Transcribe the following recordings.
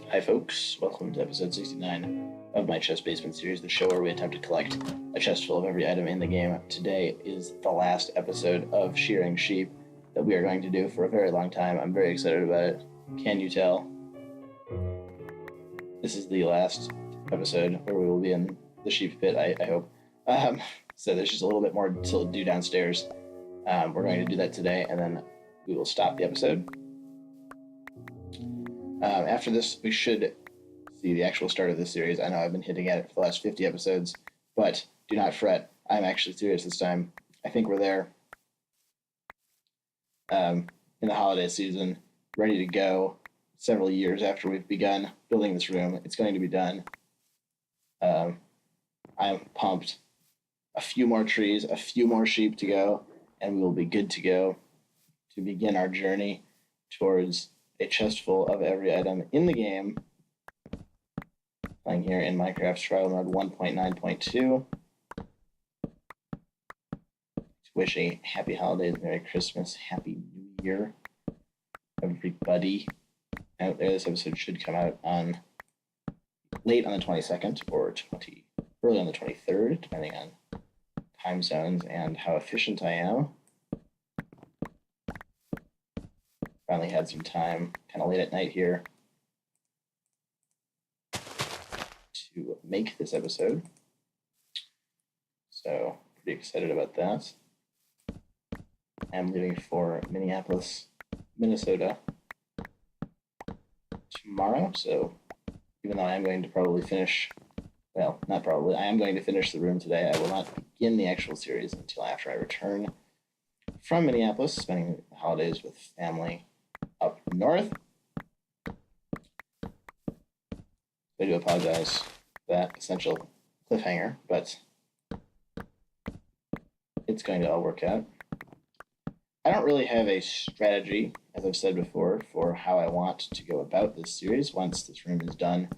Hi, folks. Welcome to episode 69 of my Chest Basement series, the show where we attempt to collect a chest full of every item in the game. Today is the last episode of Shearing Sheep that we are going to do for a very long time. I'm very excited about it. Can you tell? This is the last episode where we will be in the sheep pit, I hope. So there's just a little bit more to do downstairs. We're going to do that today, and then we will stop the episode. After this, we should see the actual start of this series. I know I've been hinting at it for the last 50 episodes, but do not fret. I'm actually serious this time. I think we're there in the holiday season, ready to go several years after we've begun building this room. It's going to be done. I'm pumped. A few more trees, a few more sheep to go, and we will be good to go to begin our journey towards a chest full of every item in the game. Playing here in Minecraft Survival Mode 1.9.2. Wish a happy holidays, Merry Christmas, Happy New Year, everybody out there. This episode should come out on late on the 22nd or early on the 23rd, depending on time zones and how efficient I am. Finally had some time, kind of late at night here, to make this episode. So, pretty excited about that. I'm leaving for Minneapolis, Minnesota tomorrow, so even though I am going to probably finish, well, not probably, I am going to finish the room today, I will not begin the actual series until after I return from Minneapolis, spending the holidays with family up north. I do apologize for that essential cliffhanger, but it's going to all work out. I don't really have a strategy, as I've said before, for how I want to go about this series once this room is done.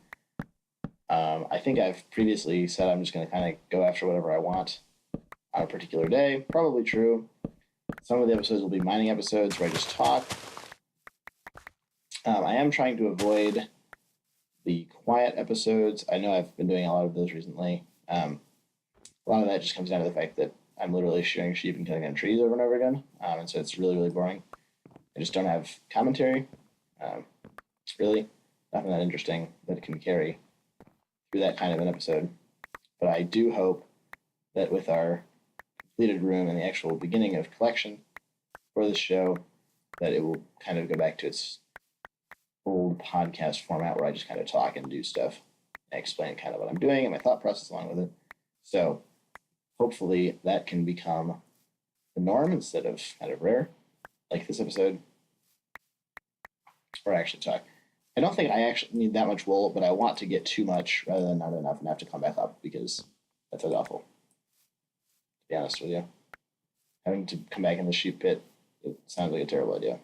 I think I've previously said I'm just going to kind of go after whatever I want on a particular day. Probably true. Some of the episodes will be mining episodes where I just talk. I am trying to avoid the quiet episodes. I know I've been doing a lot of those recently. A lot of that just comes down to the fact that I'm literally shearing sheep and cutting down trees over and over again. And so it's really, really boring. I just don't have commentary. It's really nothing that interesting that it can carry through that kind of an episode. But I do hope that with our completed room and the actual beginning of collection for this show, that it will kind of go back to its old podcast format where I just kind of talk and do stuff and explain kind of what I'm doing and my thought process along with it. So hopefully that can become the norm instead of kind of rare, like this episode, or actually talk. I don't think I actually need that much wool, but I want to get too much rather than not enough and have to come back up because that sounds awful, to be honest with you. Having to come back in the sheep pit, it sounds like a terrible idea.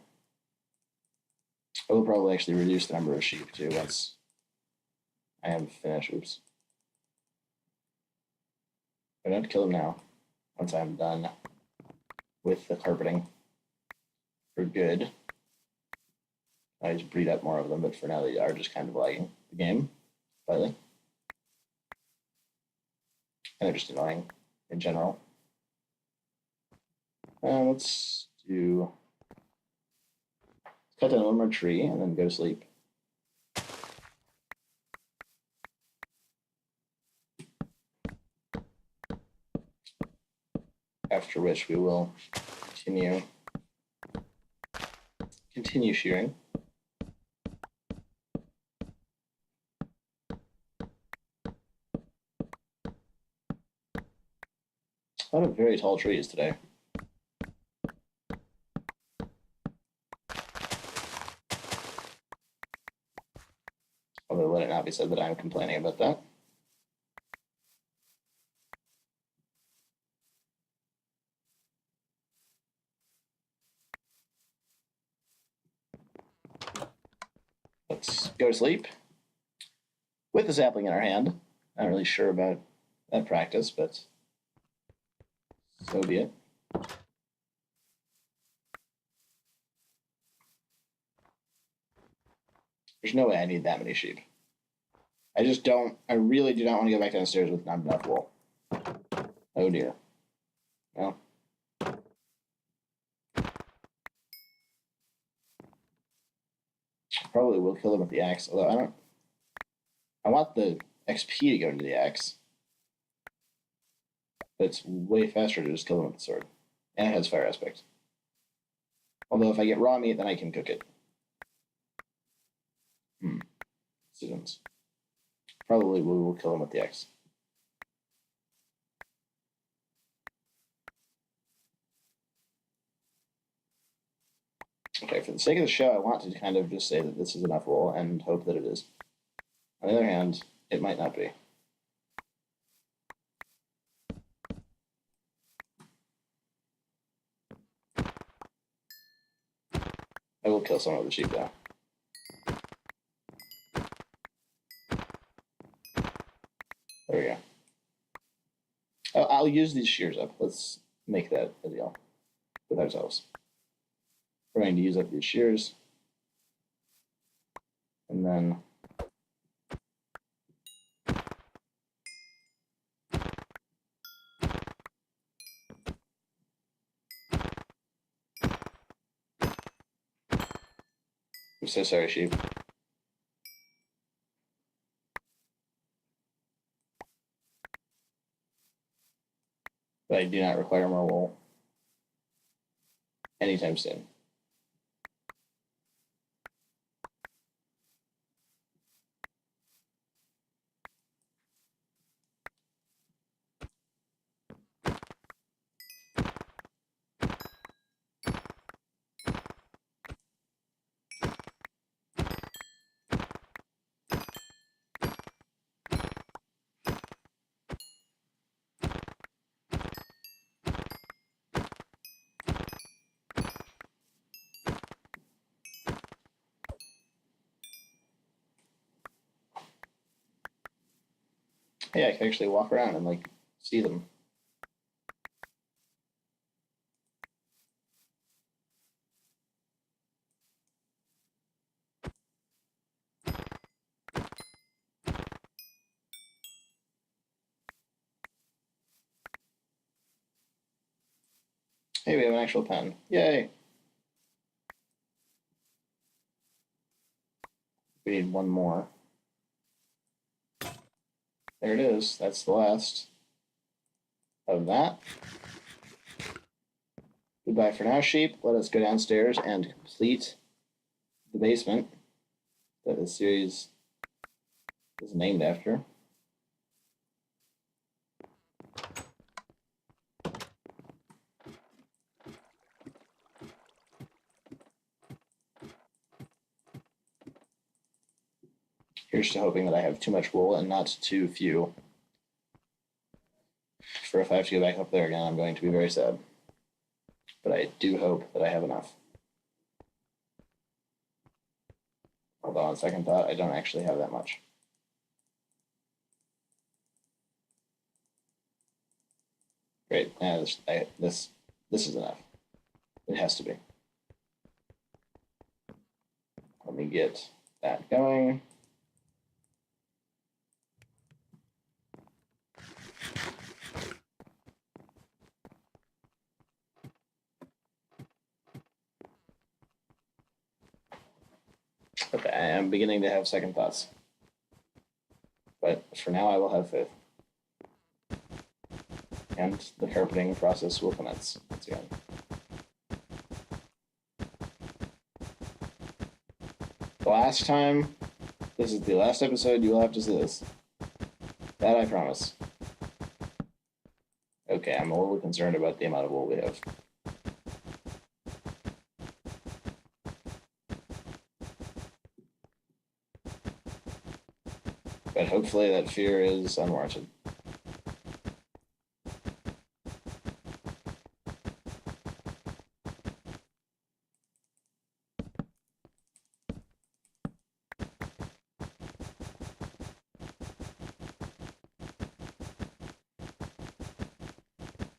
I will probably actually reduce the number of sheep too once I am finished. Oops. I don't kill them now. Once I'm done with the carpeting for good, I just breed up more of them, but for now they are just kind of lagging the game slightly. And they're just annoying in general. Let's cut down one more tree and then go to sleep. After which we will continue shearing. A lot of very tall trees today. Although let it not be said that I'm complaining about that. Let's go to sleep with the sapling in our hand. Not really sure about that practice, but so be it. There's no way I need that many sheep. I just don't. I really do not want to go back downstairs with not enough wool. Oh dear. Well. Probably will kill them with the axe, although I don't. I want the XP to go into the axe. But it's way faster to just kill them with the sword. And it has fire aspect. Although if I get raw meat, then I can cook it. Decisions. Probably we will kill them with the axe. Okay, for the sake of the show, I want to kind of just say that this is enough wool and hope that it is. On the other hand, it might not be. I will kill some of the sheep, though. There we go. Oh, I'll use these shears up. Let's make that a deal with ourselves. We're going to use up these shears. And then I'm so sorry, sheep. But I do not require more wool anytime soon. Hey, I can actually walk around and like see them. Hey, we have an actual pen. Yay! We need one more. There it is. That's the last of that. Goodbye for now, sheep. Let us go downstairs and complete the basement that this series is named after. Here's to hoping that I have too much wool and not too few. For if I have to go back up there again, I'm going to be very sad. But I do hope that I have enough. Although on second thought, I don't actually have that much. Great. This is enough. It has to be. Let me get that going. Okay, I am beginning to have second thoughts. But for now, I will have faith. And the carpeting process will commence once again. The last time, this is the last episode, you will have to see this. That I promise. Okay, I'm a little concerned about the amount of wool we have. But hopefully that fear is unwarranted.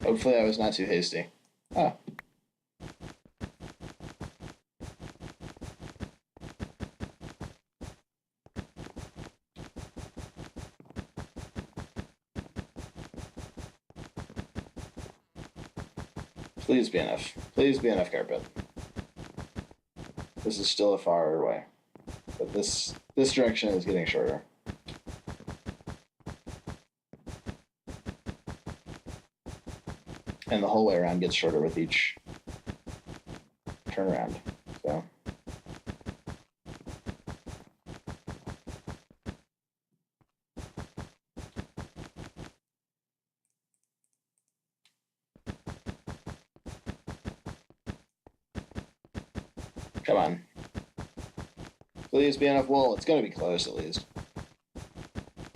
Hopefully I was not too hasty. Ah. Please be enough. Please be enough carpet. This is still a far way, but this direction is getting shorter. And the whole way around gets shorter with each turnaround. So come on. Please be enough wool. It's going to be close at least.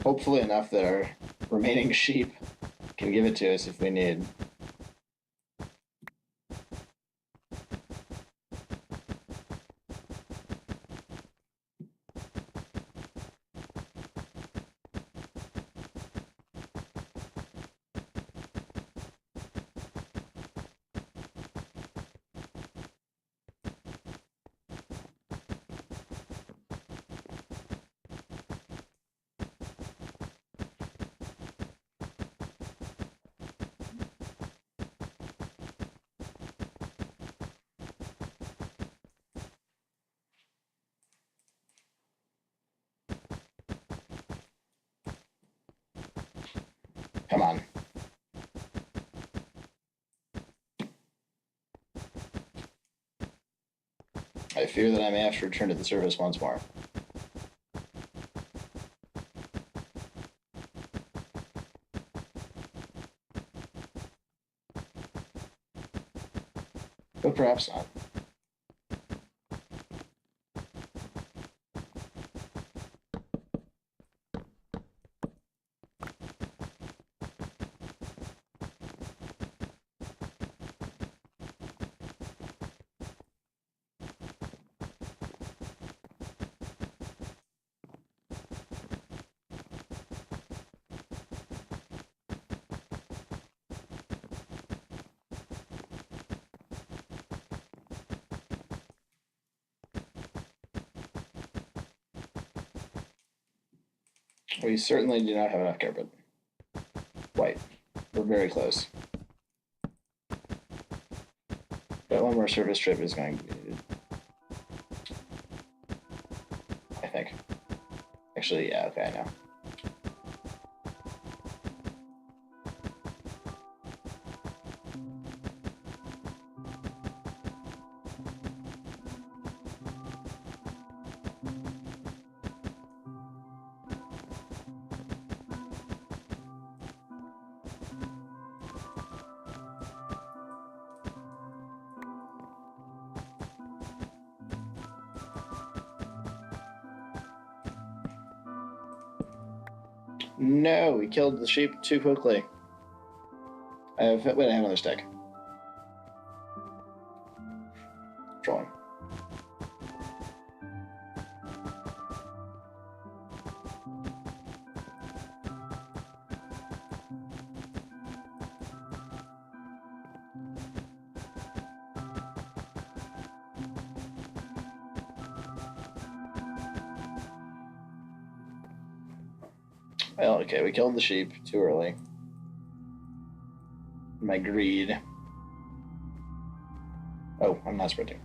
Hopefully enough that our remaining sheep can give it to us if we need. Come on. I fear that I may have to return to the surface once more. But perhaps not. We certainly do not have enough carpet. White. We're very close. But one more surface strip is going to be needed. I think. Actually, yeah, okay, I know. No, we killed the sheep too quickly. I have another stick. Trolling. Well, okay, we killed the sheep too early. My greed. Oh, I'm not sprinting.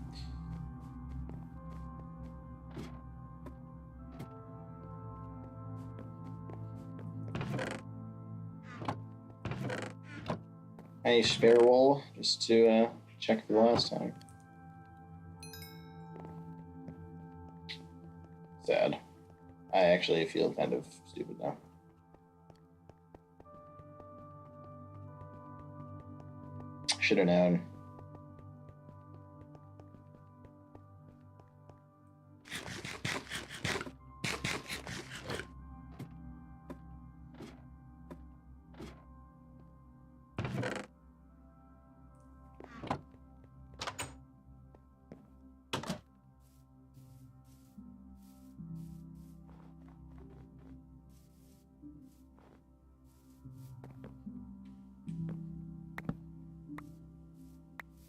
Any spare wool just to check for the last time. Sad. I actually feel kind of stupid now. Should have known.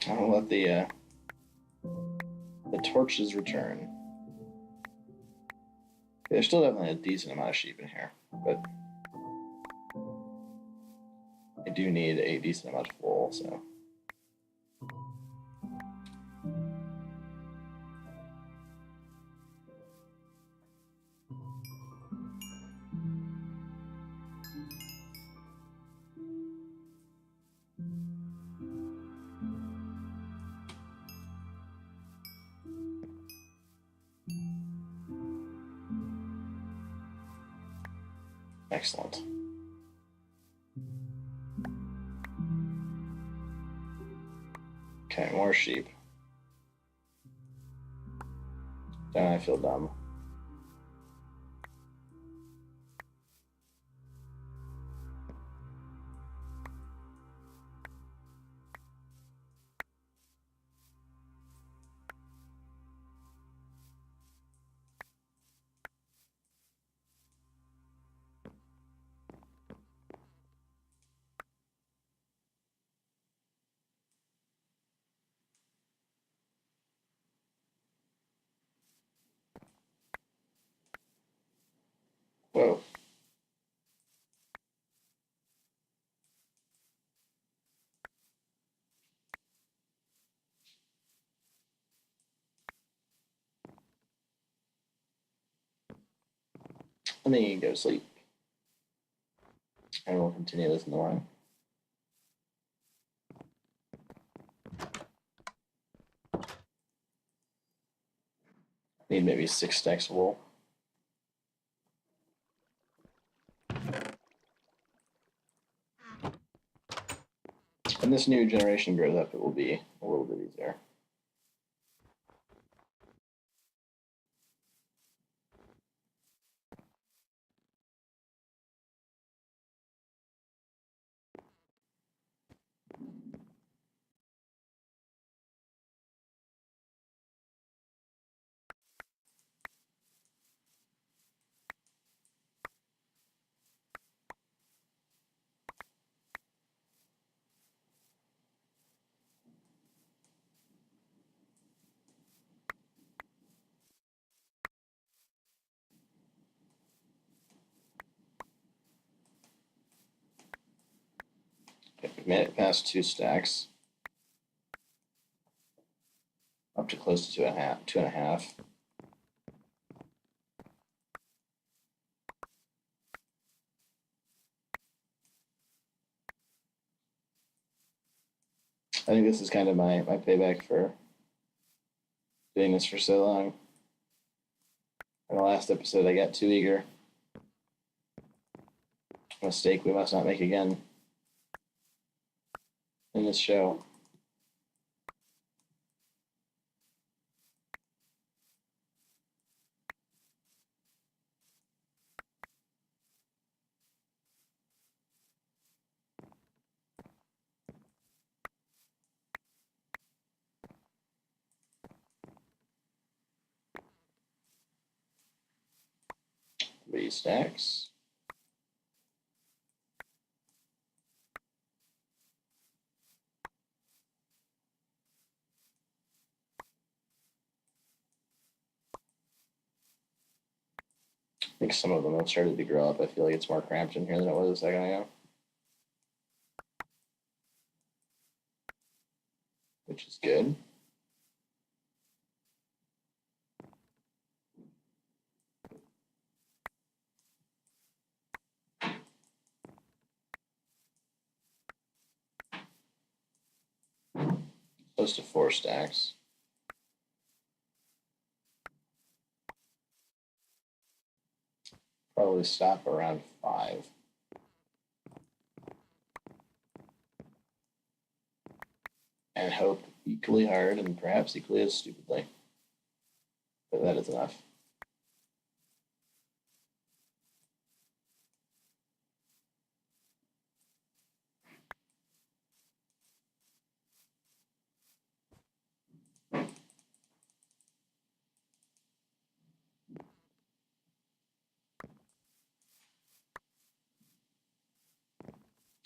I'll let the torches return. There's still definitely a decent amount of sheep in here, but I do need a decent amount of wool, so Excellent. Okay, more sheep. Don't I feel dumb? Whoa. And then you can go to sleep. And we'll continue this in the morning. Need maybe 6 stacks of wool. When this new generation grows up, it will be a little bit easier. Okay, we've made it past 2 stacks. Up to close to 2.5. 2.5. I think this is kind of my payback for doing this for so long. In the last episode, I got too eager. A mistake we must not make again in this show. Three stacks. I think some of them have started to grow up. I feel like it's more cramped in here than it was a second ago. Which is good. Close to 4 stacks. Probably stop around 5. And hope equally hard and perhaps equally as stupidly. But that is enough.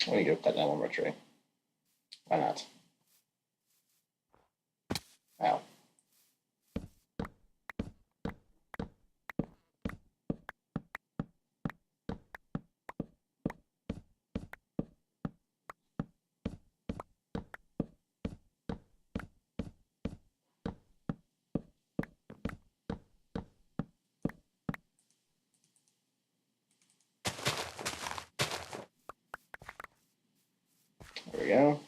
Let me go cut down one more tree. Why not? Wow. There we go.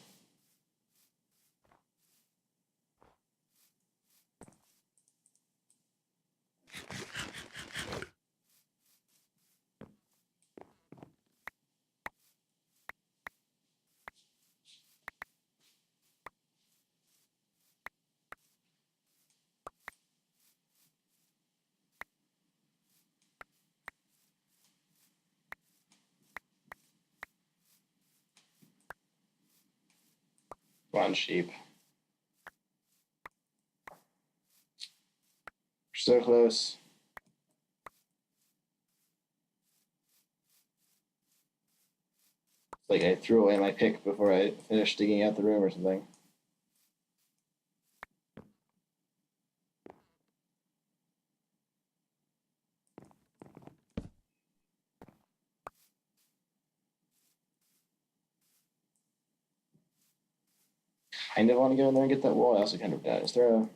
Come on, sheep. We're so close. It's like I threw away my pick before I finished digging out the room or something. Kind of want to go in there and get that wall. I also kind of doubt. Is there a...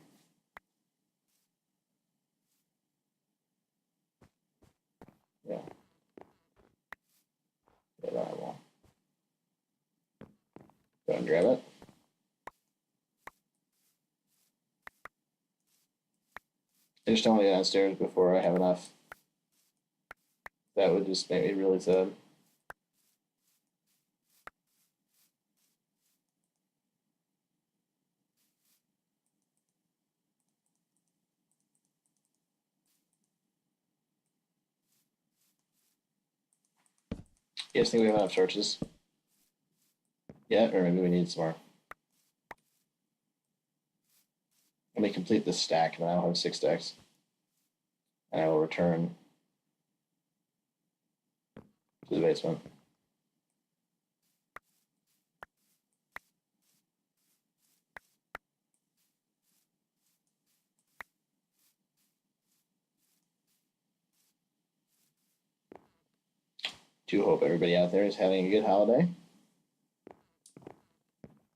Yeah. Yeah, that wall. Go and grab it. I just don't want to get downstairs before I have enough. That would just make me really sad. You guys think we have enough torches? Yeah, or maybe we need some more. Let me complete this stack, and then I'll have 6 stacks. And I will return to the basement. Do hope everybody out there is having a good holiday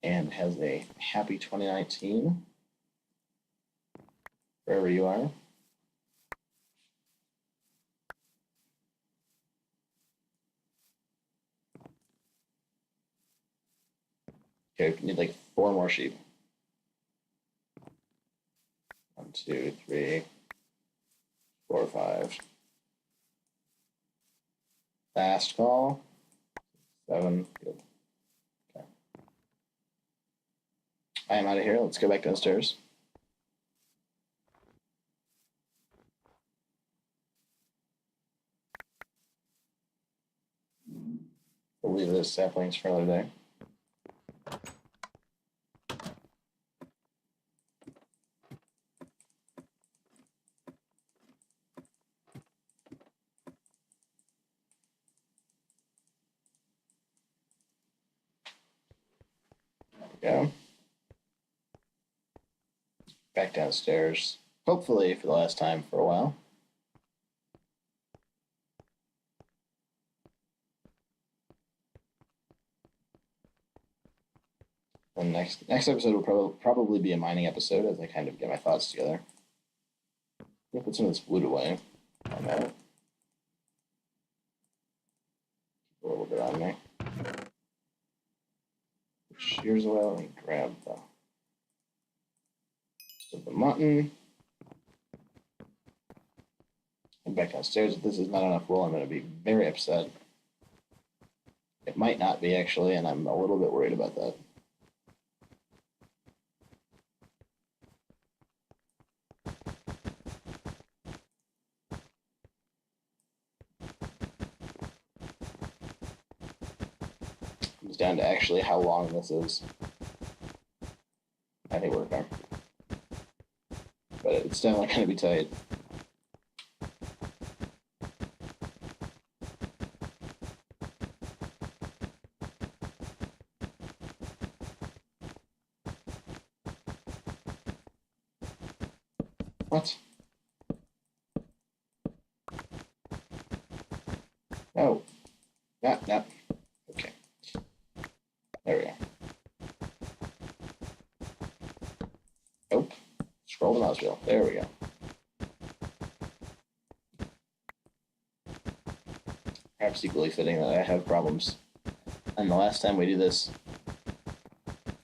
and has a happy 2019 wherever you are. Okay, we need like 4 more sheep. 1, 2, 3, 4, 5. Last call. 7. Good. Okay. I am out of here. Let's go back downstairs. We'll leave this saplings for another day. There we go. Back downstairs. Hopefully for the last time for a while. And next episode will probably be a mining episode as I kind of get my thoughts together. I'm gonna put some of this wood away on that. Keep a little bit on me. Shears away. Let me grab the mutton. And back downstairs. If this is not enough wool, I'm going to be very upset. It might not be actually, and I'm a little bit worried about that. Comes down to actually how long this is. I think we're okay. But it's definitely going to be tight. What? Oh. No. Okay. There we go. Nope. Scroll the mouse wheel. There we go. Perhaps equally fitting that I have problems. And the last time we do this,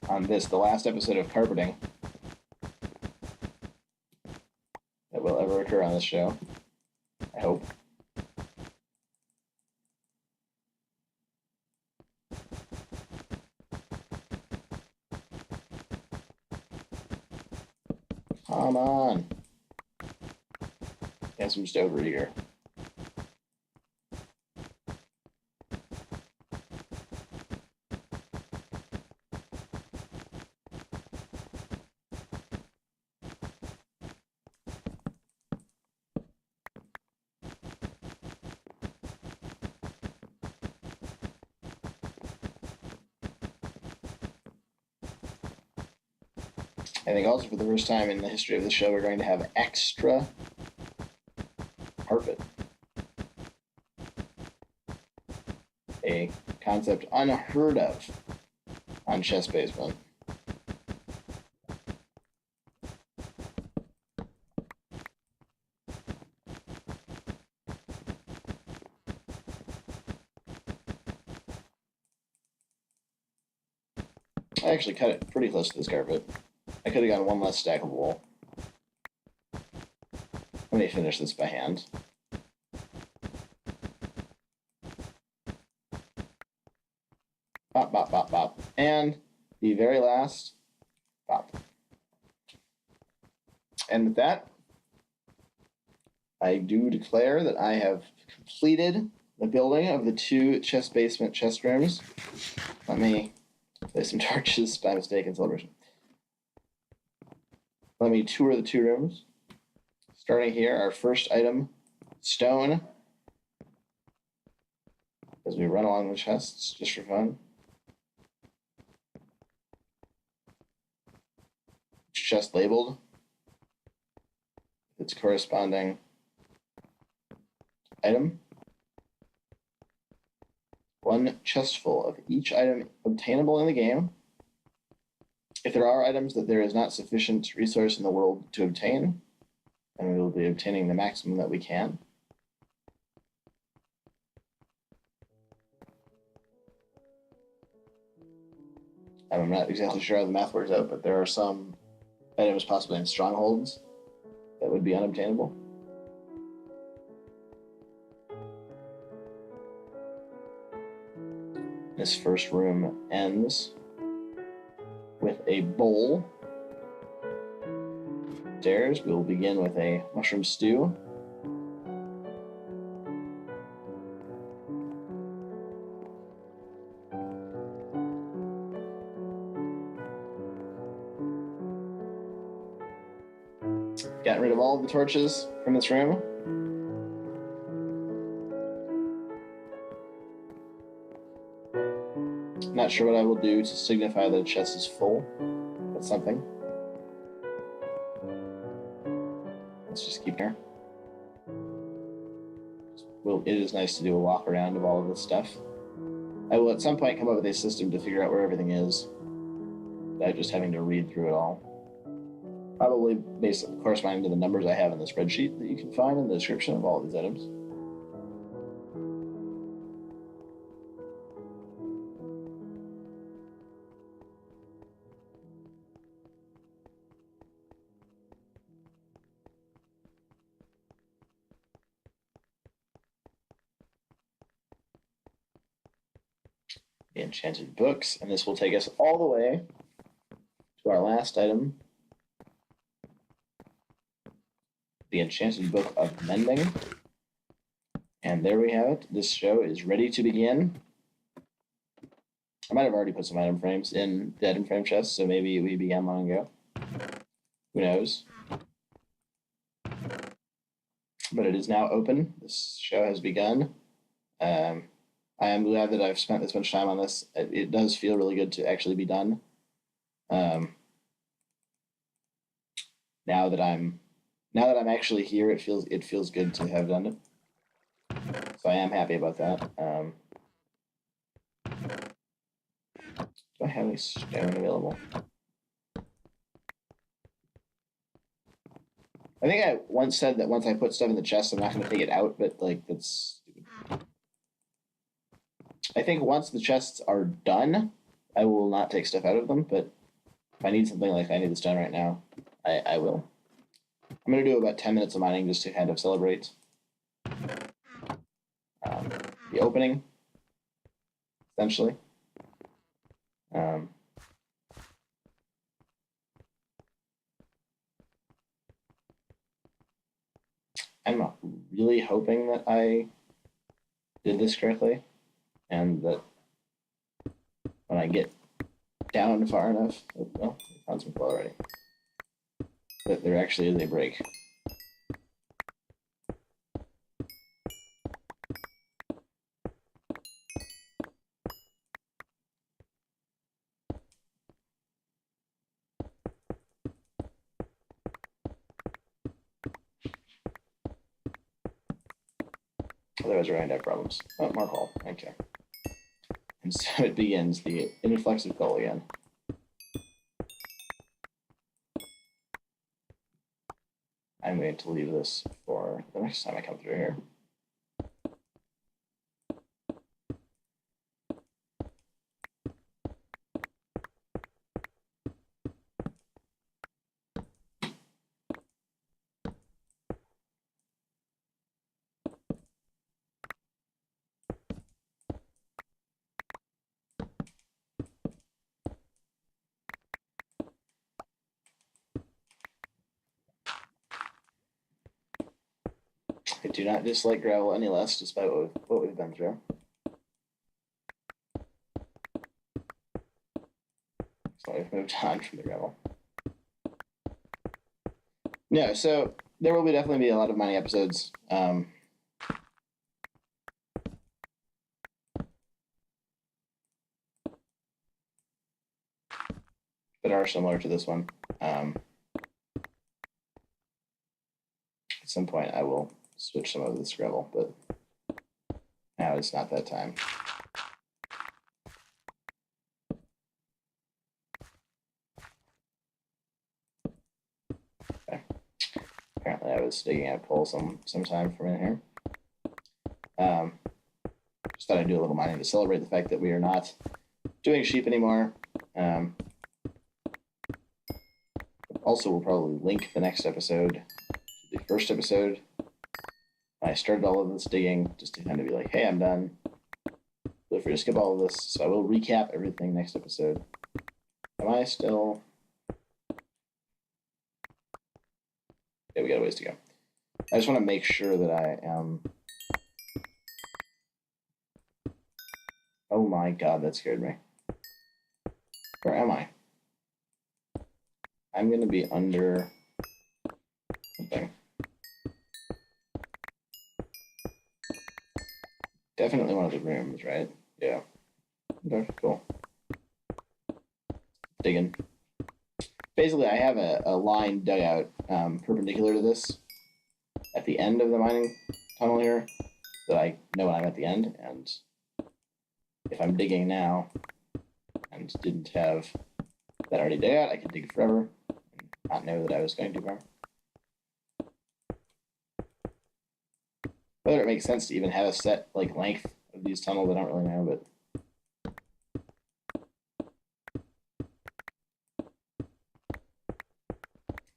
the last episode of carpeting that will ever occur on this show, I hope. Come on. Guess I'm just over here. I think also for the first time in the history of the show, we're going to have extra carpet. A concept unheard of on Chess Basement. I actually cut it pretty close to this carpet. I could have gotten one less stack of wool. Let me finish this by hand. Bop, bop, bop, bop. And the very last, bop. And with that, I do declare that I have completed the building of the 2 Chess Basement chest rooms. Let me place some torches by mistake in celebration. Let me tour the 2 rooms. Starting here, our first item, stone. As we run along the chests, just for fun. Chest labeled. Its corresponding item. 1 chest full of each item obtainable in the game. If there are items that there is not sufficient resource in the world to obtain, then we will be obtaining the maximum that we can. I'm not exactly sure how the math works out, but there are some items possibly in strongholds that would be unobtainable. This first room ends with a bowl. Stairs, we will begin with a mushroom stew. Gotten rid of all of the torches from this room. Not sure what I will do to signify that the chest is full. That's something. Let's just keep here. Well, it is nice to do a walk around of all of this stuff. I will at some point come up with a system to figure out where everything is, without just having to read through it all. Probably based corresponding to the numbers I have in the spreadsheet that you can find in the description of all of these items. The enchanted books, and this will take us all the way to our last item, the enchanted book of mending. And there we have it. This show is ready to begin. I might have already put some item frames in the item frame chest, so maybe we began long ago. Who knows? But it is now open. This show has begun. I am glad that I've spent this much time on this. It does feel really good to actually be done. Now that I'm actually here, it feels good to have done it. So I am happy about that. Do I have any stone available? I think I once said that once I put stuff in the chest, I'm not going to take it out, but like that's stupid. I think once the chests are done, I will not take stuff out of them, but if I need something like I need the stone right now, I will. I'm going to do about 10 minutes of mining just to kind of celebrate the opening, essentially. I'm really hoping that I did this correctly, and that when I get down far enough, well, I found some coal already, that there actually is a break. Otherwise, we're going to have problems. Oh, more coal. Okay. And so it begins the inflexive coal again. I'm going to leave this for the next time I come through here. I do not dislike gravel any less, despite what we've been through. So we've moved on from the gravel. No, so there will definitely be a lot of mining episodes. That are similar to this one. At some point, I will switch some of this gravel, but now it's not that time. Okay. Apparently, I was digging out coal sometime from in here. Just thought I'd do a little mining to celebrate the fact that we are not doing sheep anymore. Also, we'll probably link the next episode to the first episode. I started all of this digging just to kind of be like, hey, I'm done. Feel free to skip all of this. So I will recap everything next episode. Am I still... Yeah, we got a ways to go. I just want to make sure that I am... Oh my god, that scared me. Where am I? I'm going to be under something. Definitely one of the rooms, right? Yeah. Okay, cool. Digging. Basically, I have a line dug out perpendicular to this at the end of the mining tunnel here, so that I know when I'm at the end. And if I'm digging now and didn't have that already dug out, I could dig forever and not know that I was going too far. Whether it makes sense to even have a set like length of these tunnels, I don't really know, but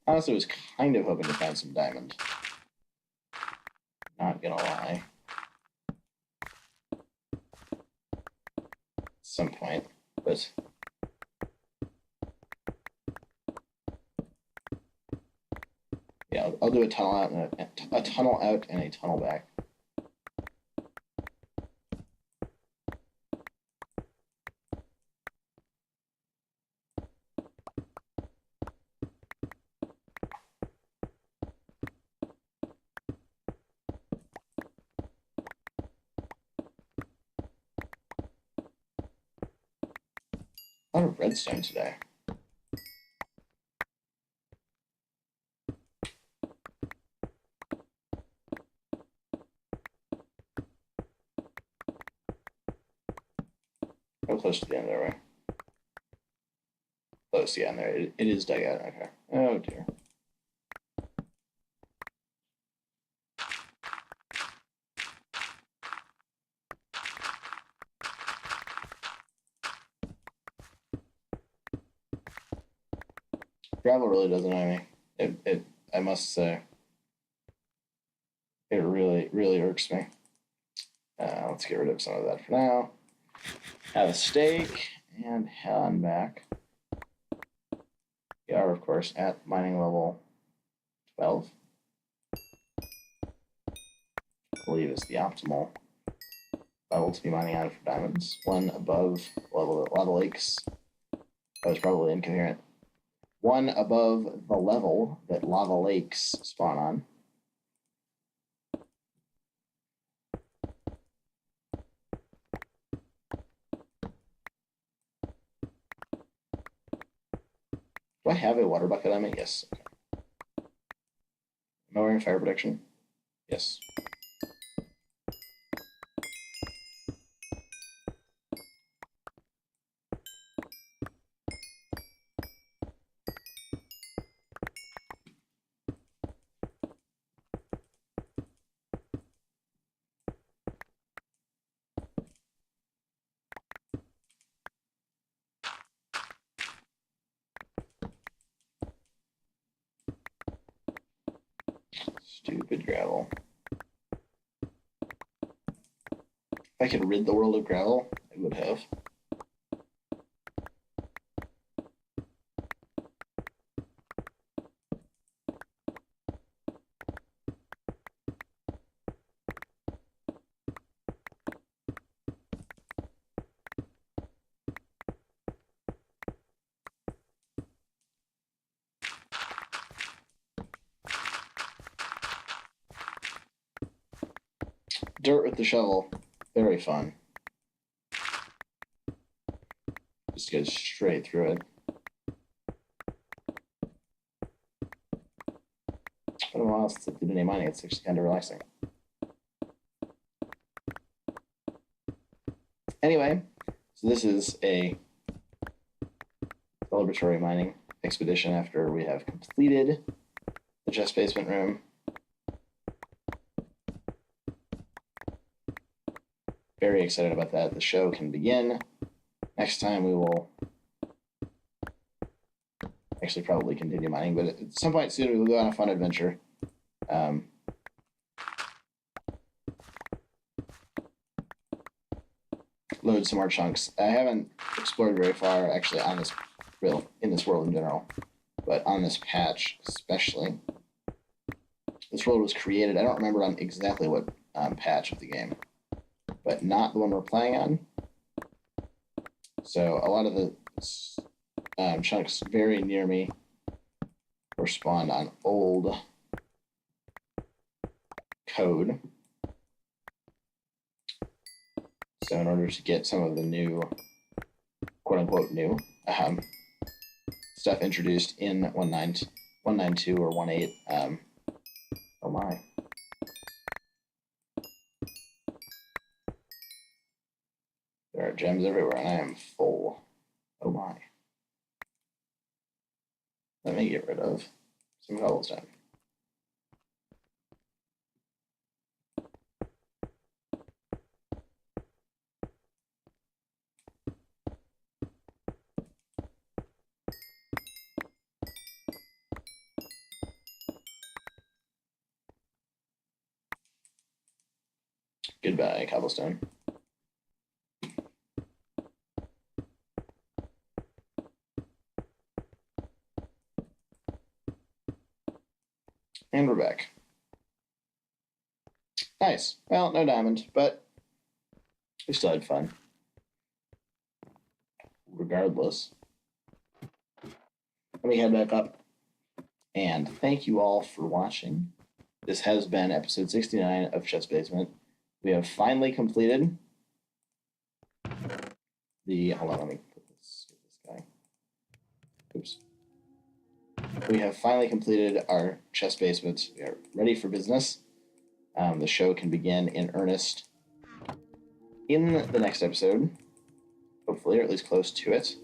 honestly, I was kind of hoping to find some diamond. Not gonna lie. At some point, but yeah, I'll do a tunnel out and a tunnel out and a tunnel back. A lot of redstone today. How close to the end there, right? Close, yeah, in there. It is dug out. Okay. Oh dear. Gravel really does annoy me. I must say, it really irks me. Let's get rid of some of that for now. Have a steak and head on back. We are, of course, at mining level 12. I believe is the optimal level to be mining on for diamonds. One above level of lava lakes. That was probably incoherent. One above the level that lava lakes spawn on. Do I have a water bucket on me? Yes. Okay. Am I wearing fire protection? Yes. Stupid gravel. If I could rid the world of gravel, I would have. Dirt with the shovel, very fun. Just goes straight through it. But a while since I did any mining, it's actually kind of relaxing. Anyway, so this is a celebratory mining expedition after we have completed the chest basement room. Very excited about that. The show can begin. Next time we will actually probably continue mining, but at some point soon we will go on a fun adventure. Load some more chunks. I haven't explored very far actually on this in this world in general, but on this patch especially. This world was created, I don't remember on exactly what patch of the game, but not the one we're playing on. So a lot of the chunks very near me were spawned on old code. So in order to get some of the new, quote-unquote new, stuff introduced in 1.9.2 or 1.8, oh my. There are gems everywhere, and I am full. Oh my. Let me get rid of some cobblestone. Goodbye, cobblestone. And we're back. Nice. Well, no diamond, but we still had fun. Regardless. Let me head back up. And thank you all for watching. This has been episode 69 of Chest Basement. We have finally completed the... Hold on, let me put this guy. Oops. We have finally completed our chest basement. We are ready for business. The show can begin in earnest in the next episode, hopefully, or at least close to it.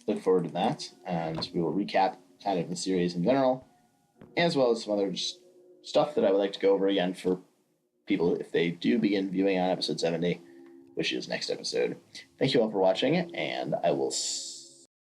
Look forward to that, and we will recap kind of the series in general, as well as some other stuff that I would like to go over again for people if they do begin viewing on episode 70, which is next episode. Thank you all for watching, and I will